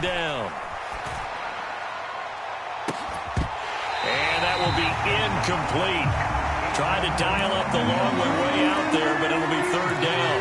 Down. And that will be incomplete. Trying to dial up the long way out there, but it'll be third down.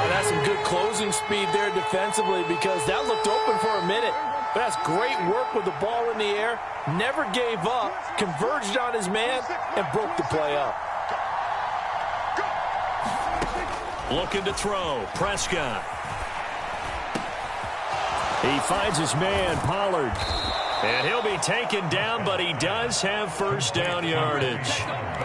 That's some good closing speed there defensively because that looked open for a minute. But that's great work with the ball in the air. Never gave up, converged on his man, and broke the play up. Looking to throw. Prescott. He finds his man, Pollard. And he'll be taken down, but he does have first down yardage.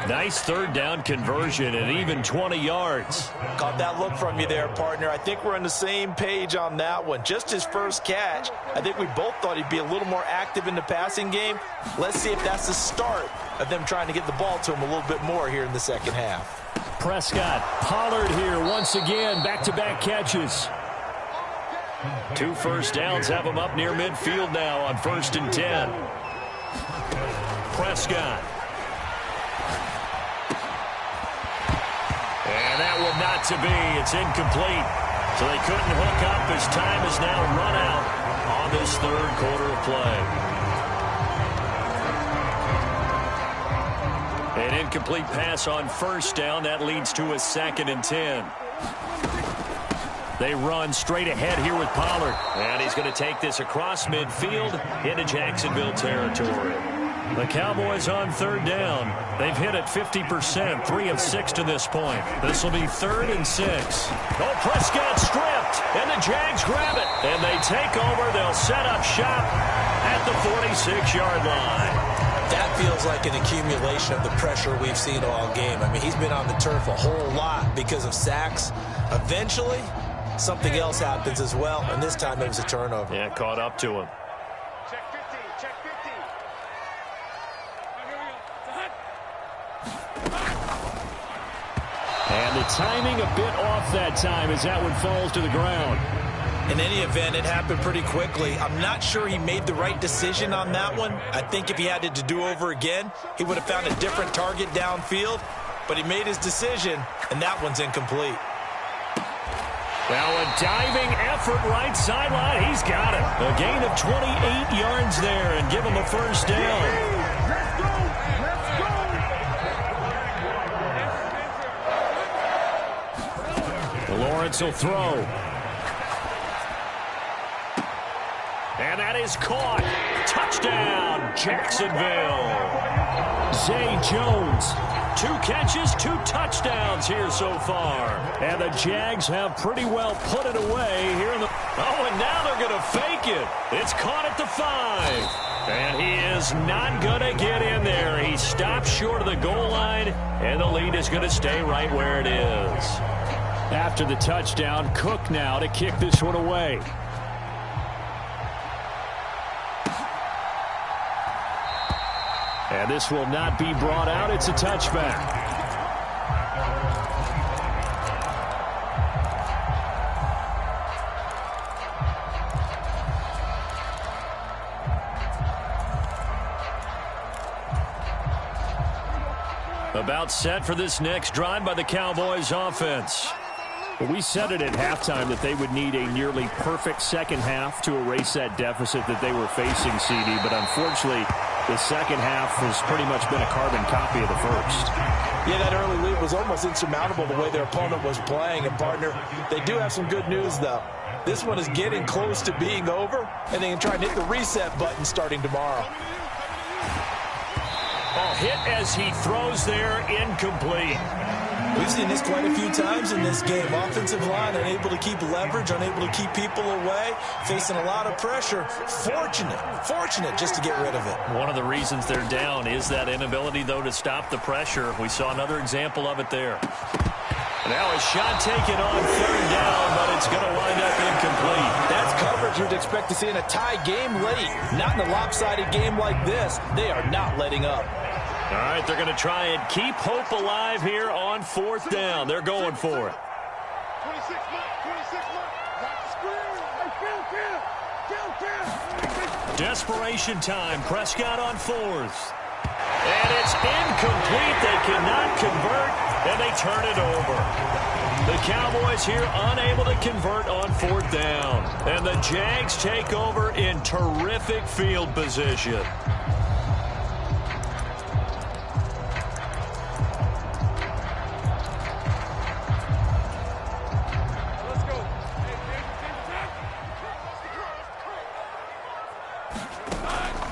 Nice third down conversion and even 20 yards. Caught that look from you there, partner. I think we're on the same page on that one. Just his first catch. I think we both thought he'd be a little more active in the passing game. Let's see if that's the start of them trying to get the ball to him a little bit more here in the second half. Prescott, Pollard here once again, back-to-back catches. 2 first downs have him up near midfield now on 1st and 10. Prescott. And that one not to be. It's incomplete. So they couldn't hook up as time is now run out on this third quarter of play. An incomplete pass on first down. That leads to a 2nd and 10. They run straight ahead here with Pollard. And he's going to take this across midfield into Jacksonville territory. The Cowboys on third down. They've hit it 50%, 3 of 6 to this point. This will be 3rd and 6. Oh, Prescott stripped, and the Jags grab it. And they take over. They'll set up shop at the 46-yard line. That feels like an accumulation of the pressure we've seen all game. I mean, he's been on the turf a whole lot because of sacks. Eventually, something else happens as well, and this time it was a turnover. Yeah, caught up to him. Check 50, check 50. And the timing a bit off that time as that one falls to the ground. In any event, it happened pretty quickly. I'm not sure he made the right decision on that one. I think if he had to do over again, he would have found a different target downfield, but he made his decision, and that one's incomplete. Well, a diving effort right sideline. He's got it. A gain of 28 yards there and give him a first down. Let's go! Let's go! Lawrence will throw. And that is caught. Touchdown, Jacksonville. Zay Jones. 2 catches, 2 touchdowns here so far. And the Jags have pretty well put it away here in the... Oh, and now they're going to fake it. It's caught at the 5. And he is not going to get in there. He stopped short of the goal line, and the lead is going to stay right where it is. After the touchdown, Cook now to kick this one away. And this will not be brought out. It's a touchback. About set for this next drive by the Cowboys offense. Well, we said it at halftime that they would need a nearly perfect second half to erase that deficit that they were facing, CD. But unfortunately, the second half has pretty much been a carbon copy of the first. Yeah, that early lead was almost insurmountable the way their opponent was playing. And, partner, they do have some good news, though. This one is getting close to being over, and they can try and hit the reset button starting tomorrow. Oh, hit as he throws there, incomplete. We've seen this quite a few times in this game. Offensive line unable to keep leverage, unable to keep people away, facing a lot of pressure. Fortunate just to get rid of it. One of the reasons they're down is that inability, though, to stop the pressure. We saw another example of it there. Now a shot taken on third down, but it's going to wind up incomplete. That's coverage you'd expect to see in a tie game late. Not in a lopsided game like this. They are not letting up. All right, they're going to try and keep hope alive here on 4th down. They're going for it. 26 months. Got the screen. Hey, kill. Desperation time. Prescott on 4th. And it's incomplete. They cannot convert. and they turn it over. The Cowboys here unable to convert on 4th down. And the Jags take over in terrific field position.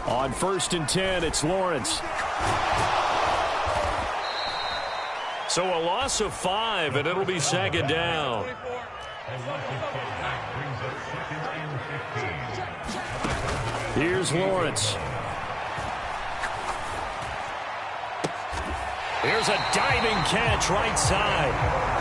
On 1st and 10, it's Lawrence. So a loss of 5, and it'll be 2nd down. Here's Lawrence. Here's a diving catch right side.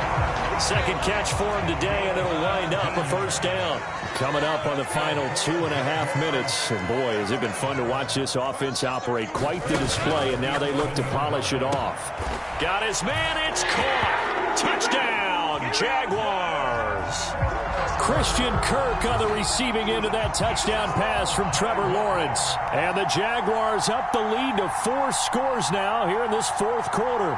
2nd catch for him today, and it'll wind up a 1st down. Coming up on the final 2.5 minutes. And boy, has it been fun to watch this offense operate. Quite the display, and now they look to polish it off. Got his man, it's caught. Touchdown, Jaguars. Christian Kirk on the receiving end of that touchdown pass from Trevor Lawrence. And the Jaguars up the lead to 4 scores now here in this 4th quarter.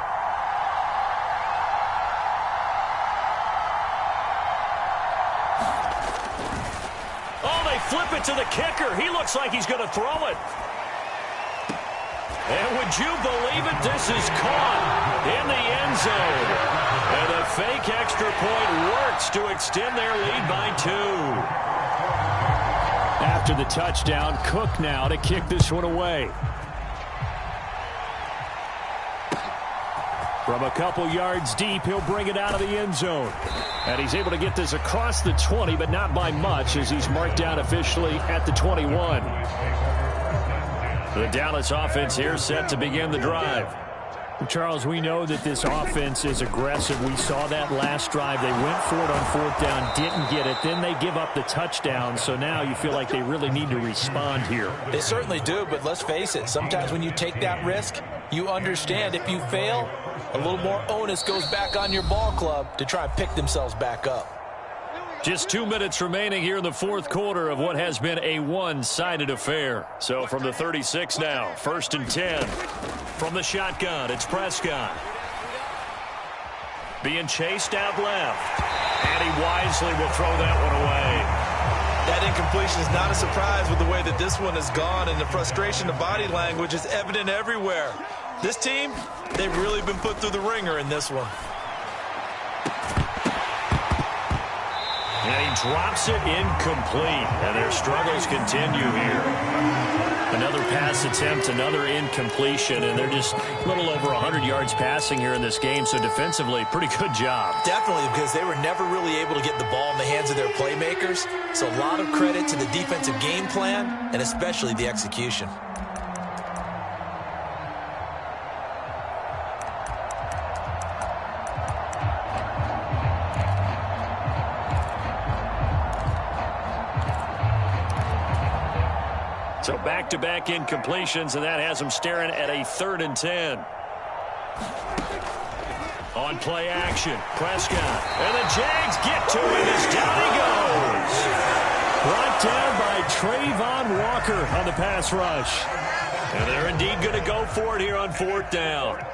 Flip it to the kicker. He looks like he's going to throw it. And would you believe it? This is caught in the end zone. And the fake extra point works to extend their lead by 2. After the touchdown, Cook now to kick this one away. From a couple yards deep, he'll bring it out of the end zone. And he's able to get this across the 20, but not by much, as he's marked down officially at the 21. The Dallas offense here set to begin the drive. Charles, we know that this offense is aggressive. We saw that last drive. They went for it on 4th down, didn't get it. Then they give up the touchdown. So now you feel like they really need to respond here. They certainly do, but let's face it. Sometimes when you take that risk, you understand if you fail, a little more onus goes back on your ball club to try and pick themselves back up. Just 2 minutes remaining here in the 4th quarter of what has been a one-sided affair. So from the 36 now, 1st and 10. From the shotgun, it's Prescott. Being chased out left. And he wisely will throw that one away. That incompletion is not a surprise with the way that this one has gone, and the frustration of body language is evident everywhere. This team, they've really been put through the ringer in this one. And he drops it incomplete. And their struggles continue here. Another pass attempt, another incompletion, and they're just a little over 100 yards passing here in this game. So defensively, pretty good job. Definitely, because they were never really able to get the ball in the hands of their playmakers. So a lot of credit to the defensive game plan and especially the execution. So back-to-back incompletions, and that has them staring at a 3rd and 10. On play action, Prescott. And the Jags get to him as down he goes. Brought down by Trayvon Walker on the pass rush. And they're indeed going to go for it here on 4th down.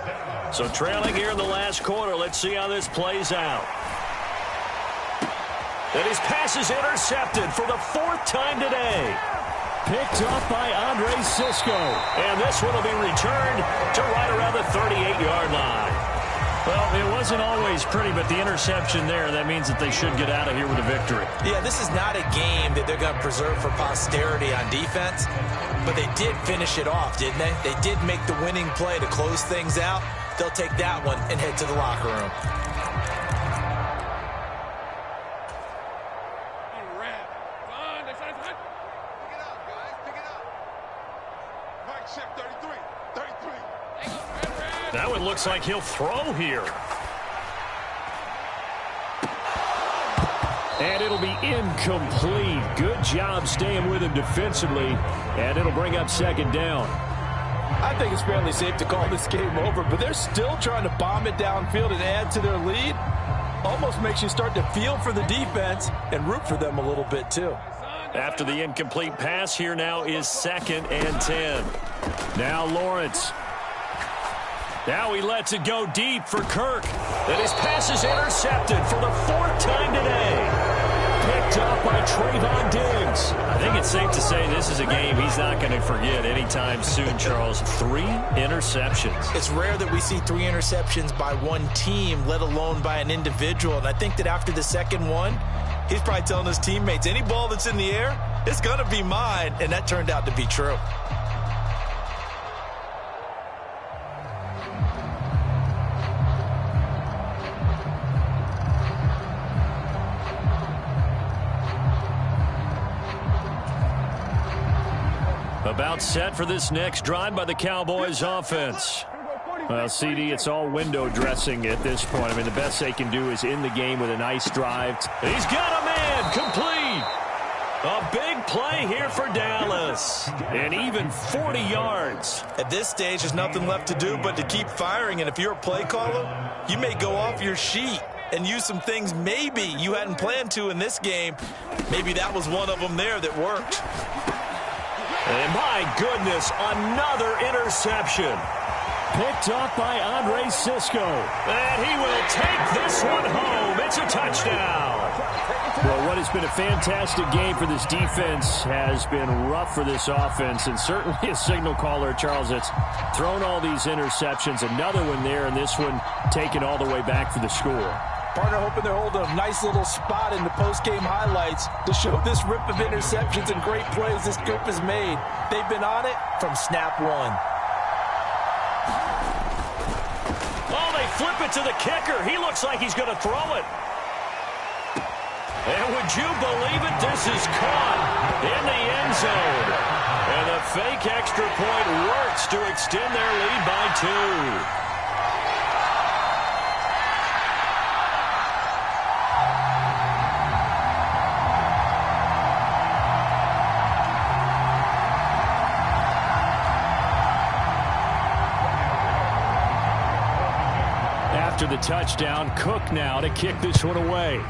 So trailing here in the last quarter, let's see how this plays out. And his pass is intercepted for the 4th time today. Picked off by Andre Sisco. And this one will be returned to right around the 38-yard line. Well, it wasn't always pretty, but the interception there, that means that they should get out of here with a victory. Yeah, this is not a game that they're going to preserve for posterity on defense, but they did finish it off, didn't they? They did make the winning play to close things out. They'll take that one and head to the locker room. That one looks like he'll throw here. And it'll be incomplete. Good job staying with him defensively. And it'll bring up 2nd down. I think it's fairly safe to call this game over, but they're still trying to bomb it downfield and add to their lead. Almost makes you start to feel for the defense and root for them a little bit too. After the incomplete pass, here now is 2nd and 10. Now Lawrence. Now he lets it go deep for Kirk. And his pass is intercepted for the 4th time today. Picked up by Trayvon Diggs. I think it's safe to say this is a game he's not going to forget anytime soon, Charles. 3 interceptions. It's rare that we see 3 interceptions by one team, let alone by an individual. And I think that after the second one, he's probably telling his teammates, any ball that's in the air, it's going to be mine. And that turned out to be true. About set for this next drive by the Cowboys offense. Well, CD, it's all window dressing at this point. I mean, the best they can do is in the game with a nice drive. He's got a man complete. A big play here for Dallas. And even 40 yards. At this stage, there's nothing left to do but to keep firing. And if you're a play caller, you may go off your sheet and use some things maybe you hadn't planned to in this game. Maybe that was one of them there that worked. And my goodness, another interception. Picked up by Andre Sisco. And he will take this one home. It's a touchdown. Well, what has been a fantastic game for this defense has been rough for this offense. And certainly a signal caller, Charles, that's thrown all these interceptions. Another one there, and this one taken all the way back for the score. Partner hoping they're holding a nice little spot in the post-game highlights to show this rip of interceptions and great plays this group has made. They've been on it from snap one. Oh, they flip it to the kicker. He looks like he's going to throw it. And would you believe it? This is caught in the end zone. And the fake extra point works to extend their lead by 2. After the touchdown, Cook now to kick this one away.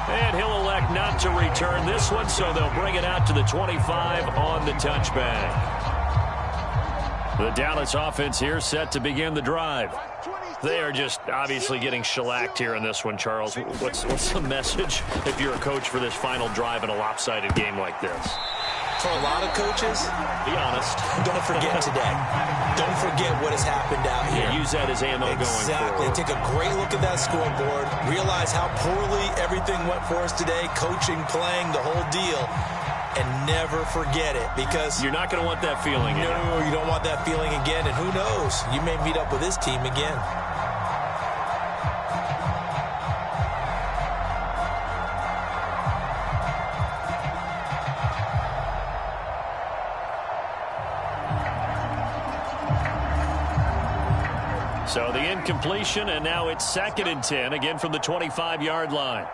And he'll elect not to return this one, so they'll bring it out to the 25 on the touchback. The Dallas offense here set to begin the drive. They are just obviously getting shellacked here in this one, Charles. What's the message if you're a coach for this final drive in a lopsided game like this? For a lot of coaches, be honest. Don't forget today. Don't forget what has happened out here. Use that as ammo going forward. Exactly. Take a great look at that scoreboard. Realize how poorly everything went for us today. Coaching, playing, the whole deal. And never forget it, because you're not going to want that feeling again. No, you don't want that feeling again. And who knows? You may meet up with this team again. So the incompletion, and now it's 2nd and 10, again from the 25-yard line.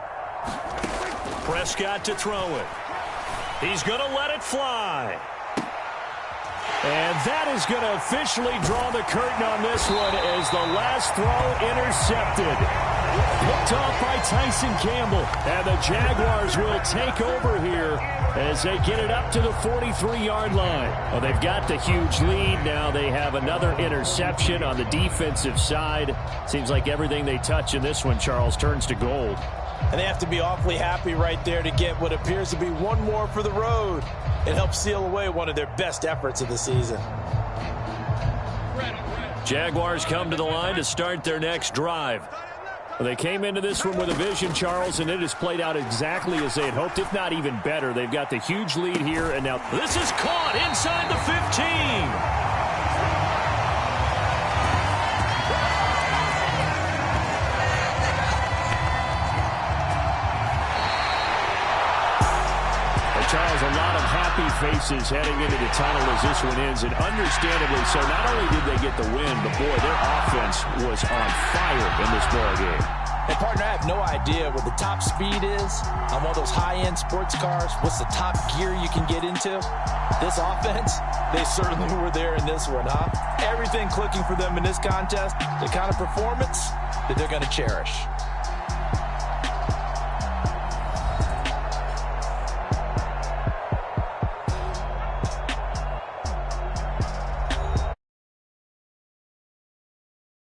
Prescott to throw it. He's going to let it fly. And that is going to officially draw the curtain on this one as the last throw intercepted. Picked off by Tyson Campbell. And the Jaguars will take over here as they get it up to the 43-yard line. Well, they've got the huge lead. Now they have another interception on the defensive side. Seems like everything they touch in this one, Charles, turns to gold. And they have to be awfully happy right there to get what appears to be one more for the road. It helps seal away one of their best efforts of the season. Jaguars come to the line to start their next drive. They came into this one with a vision, Charles, and it has played out exactly as they had hoped, if not even better. They've got the huge lead here, and now this is caught inside the 15. Charles, a lot of happy faces heading into the tunnel as this one ends, and understandably so. Not only did they get the win, but boy, their offense was on fire in this ball game. And partner, I have no idea what the top speed is on one of those high-end sports cars. What's the top gear you can get into? This offense, they certainly were there in this one, huh? Everything clicking for them in this contest, the kind of performance that they're going to cherish.